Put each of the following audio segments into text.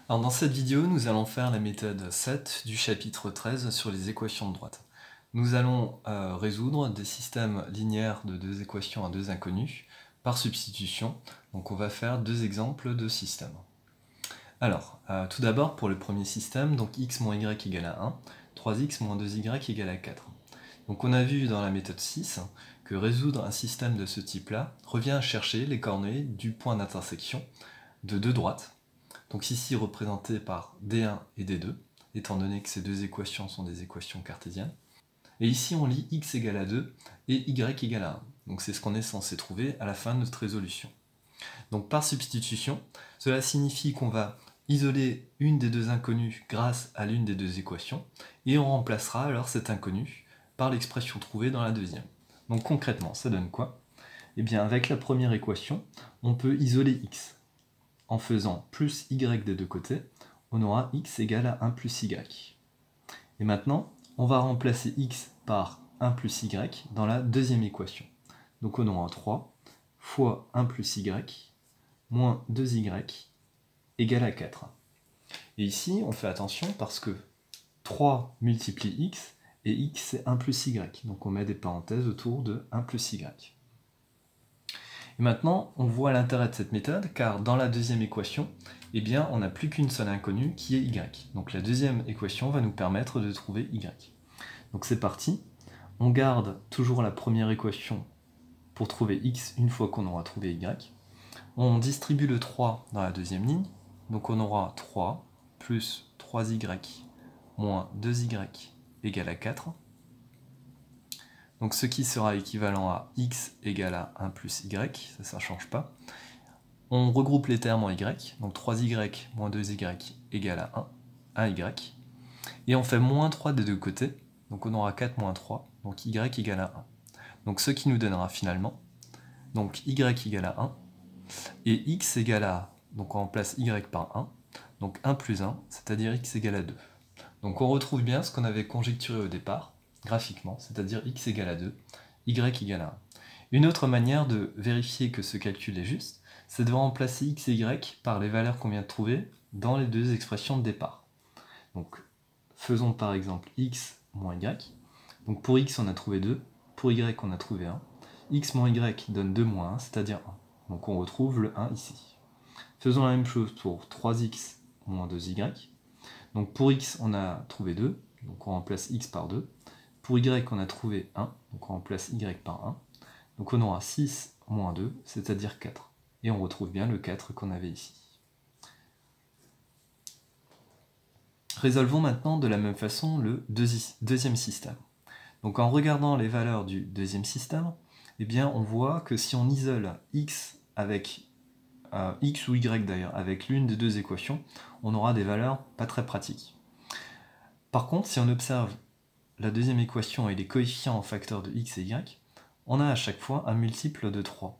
Alors dans cette vidéo, nous allons faire la méthode 7 du chapitre 13 sur les équations de droite. Nous allons résoudre des systèmes linéaires de deux équations à deux inconnues par substitution. Donc on va faire deux exemples de systèmes. Alors, tout d'abord pour le premier système, donc x moins y égale à 1, 3x moins 2y égale à 4. Donc on a vu dans la méthode 6 que résoudre un système de ce type-là revient à chercher les coordonnées du point d'intersection de deux droites. Donc ici représenté par D1 et D2, étant donné que ces deux équations sont des équations cartésiennes. Et ici on lit x égale à 2 et y égale à 1. Donc c'est ce qu'on est censé trouver à la fin de notre résolution. Donc par substitution, cela signifie qu'on va isoler une des deux inconnues grâce à l'une des deux équations, et on remplacera alors cette inconnue par l'expression trouvée dans la deuxième. Donc concrètement, ça donne quoi? Eh bien avec la première équation, on peut isoler x. En faisant plus y des deux côtés, on aura x égale à 1 plus y. Et maintenant, on va remplacer x par 1 plus y dans la deuxième équation. Donc on aura 3 fois 1 plus y moins 2y égale à 4. Et ici, on fait attention parce que 3 multiplie x, et x c'est 1 plus y. Donc on met des parenthèses autour de 1 plus y. Et maintenant, on voit l'intérêt de cette méthode, car dans la deuxième équation, eh bien, on n'a plus qu'une seule inconnue qui est y. Donc la deuxième équation va nous permettre de trouver y. Donc c'est parti, on garde toujours la première équation pour trouver x une fois qu'on aura trouvé y. On distribue le 3 dans la deuxième ligne, donc on aura 3 plus 3y moins 2y égale à 4. Donc ce qui sera équivalent à x égale à 1 plus y, ça ne change pas. On regroupe les termes en y, donc 3y moins 2y égale à 1y. Et on fait moins 3 des deux côtés, donc on aura 4 moins 3, donc y égale à 1. Donc ce qui nous donnera finalement, donc y égale à 1, et x égale à, donc on remplace y par 1, donc 1 plus 1, c'est-à-dire x égale à 2. Donc on retrouve bien ce qu'on avait conjecturé au départ, graphiquement, c'est-à-dire x égale à 2, y égale à 1. Une autre manière de vérifier que ce calcul est juste, c'est de remplacer x et y par les valeurs qu'on vient de trouver dans les deux expressions de départ. Donc faisons par exemple x moins y. Donc pour x on a trouvé 2, pour y on a trouvé 1. X moins y donne 2 moins 1, c'est-à-dire 1. Donc on retrouve le 1 ici. Faisons la même chose pour 3x moins 2y. Donc pour x on a trouvé 2, donc on remplace x par 2. Pour y, on a trouvé 1, donc on remplace y par 1. Donc on aura 6 moins 2, c'est-à-dire 4. Et on retrouve bien le 4 qu'on avait ici. Résolvons maintenant de la même façon le deuxième système. Donc en regardant les valeurs du deuxième système, eh bien on voit que si on isole x avec x ou y d'ailleurs avec l'une des deux équations, on aura des valeurs pas très pratiques. Par contre, si on observe la deuxième équation et les coefficients en facteurs de x et y, on a à chaque fois un multiple de 3.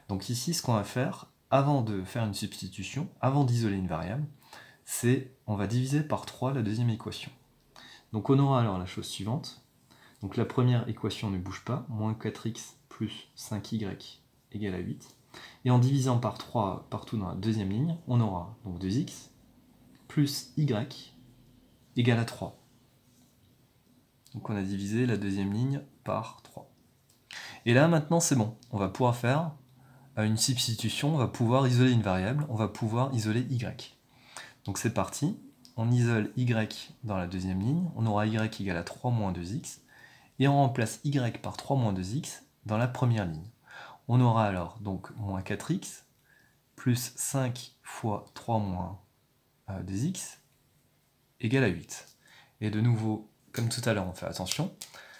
Donc ici, ce qu'on va faire, avant de faire une substitution, avant d'isoler une variable, c'est on va diviser par 3 la deuxième équation. Donc on aura alors la chose suivante. Donc la première équation ne bouge pas, moins 4x plus 5y égale à 8. Et en divisant par 3 partout dans la deuxième ligne, on aura donc 2x plus y égale à 3. Donc on a divisé la deuxième ligne par 3. Et là maintenant c'est bon, on va pouvoir faire une substitution, on va pouvoir isoler une variable, on va pouvoir isoler y. Donc c'est parti, on isole y dans la deuxième ligne, on aura y égale à 3 moins 2x, et on remplace y par 3 moins 2x dans la première ligne. On aura alors donc moins 4x, plus 5 fois 3 moins 2x, égale à 8. Et de nouveau, comme tout à l'heure, on fait attention,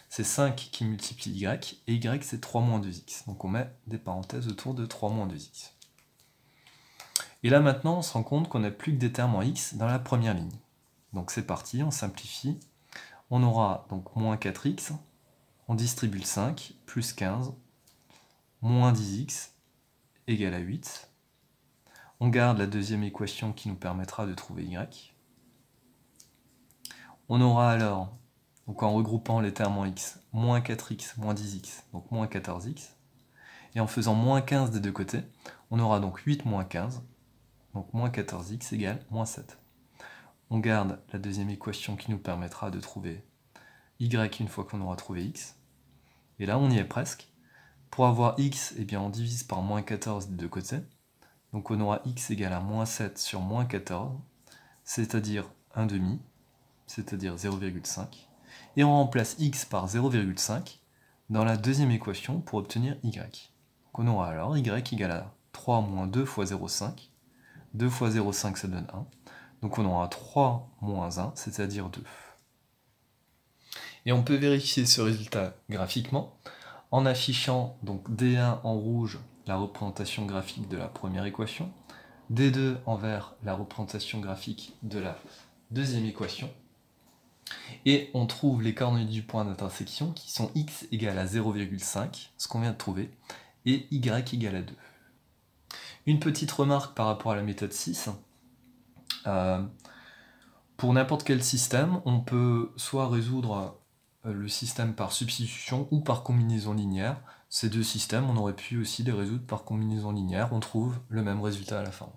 c'est 5 qui multiplie y, et y c'est 3 moins 2x. Donc on met des parenthèses autour de 3 moins 2x. Et là maintenant, on se rend compte qu'on n'a plus que des termes en x dans la première ligne. Donc c'est parti, on simplifie. On aura donc moins 4x, on distribue le 5, plus 15, moins 10x, égale à 8. On garde la deuxième équation qui nous permettra de trouver y. On aura alors, donc en regroupant les termes en x, moins 4x, moins 10x, donc moins 14x. Et en faisant moins 15 des deux côtés, on aura donc 8 moins 15, Donc moins 14x égale moins 7. On garde la deuxième équation qui nous permettra de trouver y une fois qu'on aura trouvé x. Et là, on y est presque. Pour avoir x, eh bien, on divise par moins 14 des deux côtés. Donc on aura x égale à moins 7 sur moins 14, c'est-à-dire 1 demi, c'est-à-dire 0,5. Et on remplace x par 0,5 dans la deuxième équation pour obtenir y. Donc on aura alors y égale à 3 moins 2 fois 0,5. 2 fois 0,5 ça donne 1. Donc on aura 3 moins 1, c'est-à-dire 2. Et on peut vérifier ce résultat graphiquement en affichant donc D1 en rouge la représentation graphique de la première équation, D2 en vert la représentation graphique de la deuxième équation, et on trouve les coordonnées du point d'intersection qui sont x égale à 0,5, ce qu'on vient de trouver, et y égale à 2. Une petite remarque par rapport à la méthode 6. Pour n'importe quel système, on peut soit résoudre le système par substitution ou par combinaison linéaire. Ces deux systèmes, on aurait pu aussi les résoudre par combinaison linéaire, on trouve le même résultat à la fin.